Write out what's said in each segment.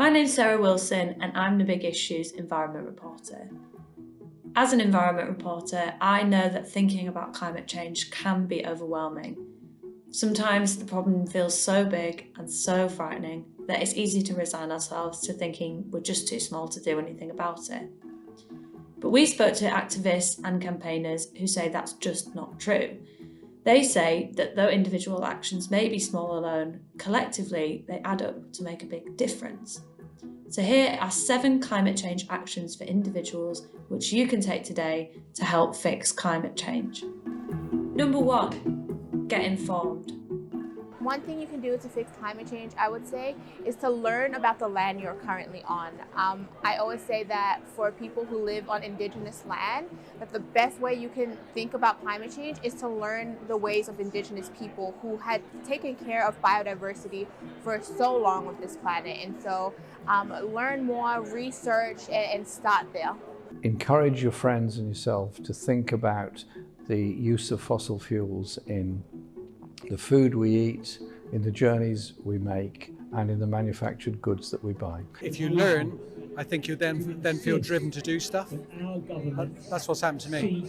My name's Sarah Wilson and I'm the Big Issues environment reporter. As an environment reporter, I know that thinking about climate change can be overwhelming. Sometimes the problem feels so big and so frightening that it's easy to resign ourselves to thinking we're just too small to do anything about it. But we spoke to activists and campaigners who say that's just not true. They say that though individual actions may be small alone, collectively they add up to make a big difference. So here are 7 climate change actions for individuals which you can take today to help fix climate change. Number 1, get informed. One thing you can do to fix climate change, I would say, is to learn about the land you're currently on. I always say that for people who live on indigenous land, that the best way you can think about climate change is to learn the ways of indigenous people who had taken care of biodiversity for so long with this planet. And so learn more, research, and start there. Encourage your friends and yourself to think about the use of fossil fuels in the food we eat, in the journeys we make, and in the manufactured goods that we buy. If you learn, I think you then feel driven to do stuff. That's what's happened to me.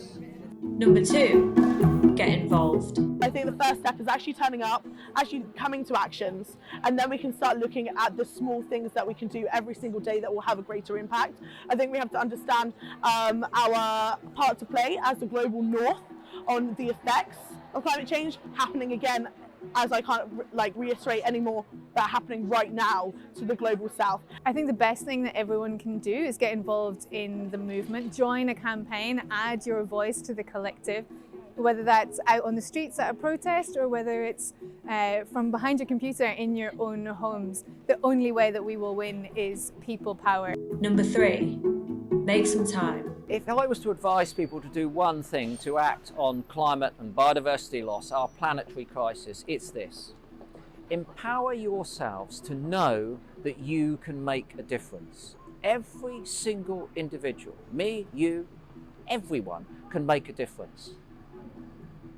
Number 2, get involved. I think the first step is actually turning up, actually coming to actions, and then we can start looking at the small things that we can do every single day that will have a greater impact. I think we have to understand our part to play as the global north on the effects of climate change happening again, as I can't reiterate anymore, that happening right now to the global south. I think the best thing that everyone can do is get involved in the movement, join a campaign, add your voice to the collective, whether that's out on the streets at a protest or whether it's from behind your computer in your own homes. The only way that we will win is people power. Number 3, make some time. If I was to advise people to do one thing to act on climate and biodiversity loss, our planetary crisis, it's this. Empower yourselves to know that you can make a difference. Every single individual, me, you, everyone can make a difference.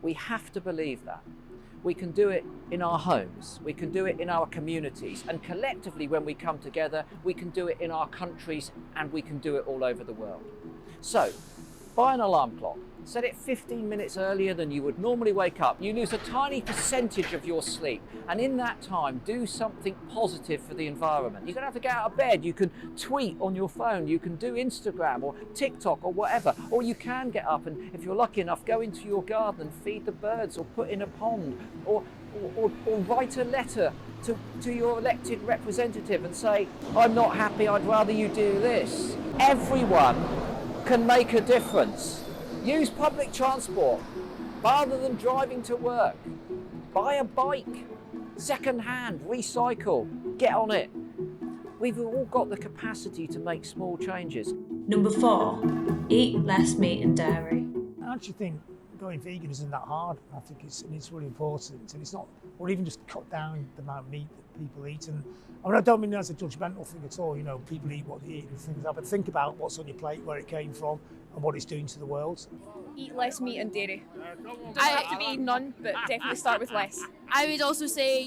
We have to believe that. We can do it in our homes, we can do it in our communities, and collectively when we come together, we can do it in our countries and we can do it all over the world. So, buy an alarm clock, set it 15 minutes earlier than you would normally wake up. You lose a tiny percentage of your sleep, and in that time, do something positive for the environment. You don't have to get out of bed, you can tweet on your phone, you can do Instagram or TikTok or whatever, or you can get up and, if you're lucky enough, go into your garden and feed the birds or put in a pond or write a letter to your elected representative and say, I'm not happy, I'd rather you do this. Everyone can make a difference. Use public transport rather than driving to work. Buy a bike, second hand, recycle, get on it. We've all got the capacity to make small changes. Number 4, eat less meat and dairy. I actually think going vegan isn't that hard. I think it's really important, and it's not, or even just cut down the amount of meat that people eat. And I don't mean that as a judgmental thing at all. You know, people eat what they eat and things like that, but think about what's on your plate, where it came from, and what it's doing to the world. Eat less meat and dairy. I have to be none, but definitely start with less. I would also say,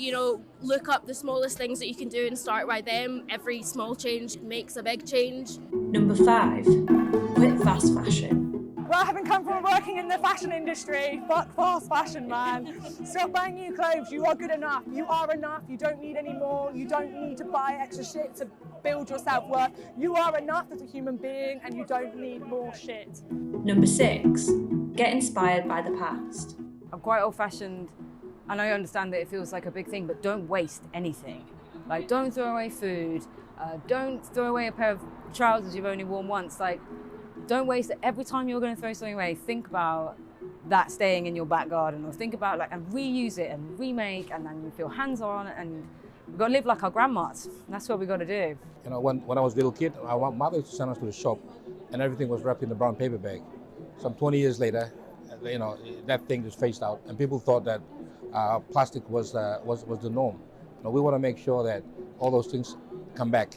look up the smallest things that you can do and start by them. Every small change makes a big change. Number 5, quit fast fashion. Well, having come from working in the fashion industry, fuck fast fashion, man. Stop buying new clothes. You are good enough. You are enough. You don't need any more. You don't need to buy extra shit to build your self-worth. You are enough as a human being and you don't need more shit. Number 6, get inspired by the past. I'm quite old-fashioned and I understand that it feels like a big thing, but don't waste anything. Like, don't throw away food. Don't throw away a pair of trousers you've only worn once. Don't waste it. Every time you're going to throw something away, think about that staying in your back garden, or think about and reuse it and remake, and then you feel hands-on, and we've got to live like our grandmas. That's what we've got to do. When I was a little kid, our mother used to send us to the shop and everything was wrapped in a brown paper bag. Some 20 years later, that thing just phased out and people thought that plastic was the norm. We want to make sure that all those things come back.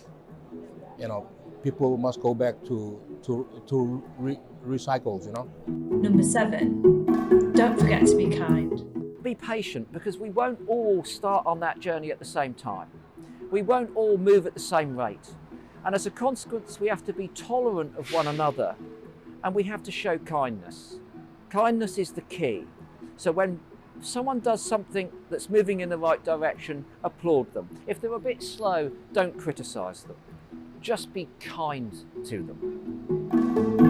People must go back to recycles, Number 7, don't forget to be kind. Be patient, because we won't all start on that journey at the same time. We won't all move at the same rate. And as a consequence, we have to be tolerant of one another, and we have to show kindness. Kindness is the key. So when someone does something that's moving in the right direction, applaud them. If they're a bit slow, don't criticise them. Just be kind to them.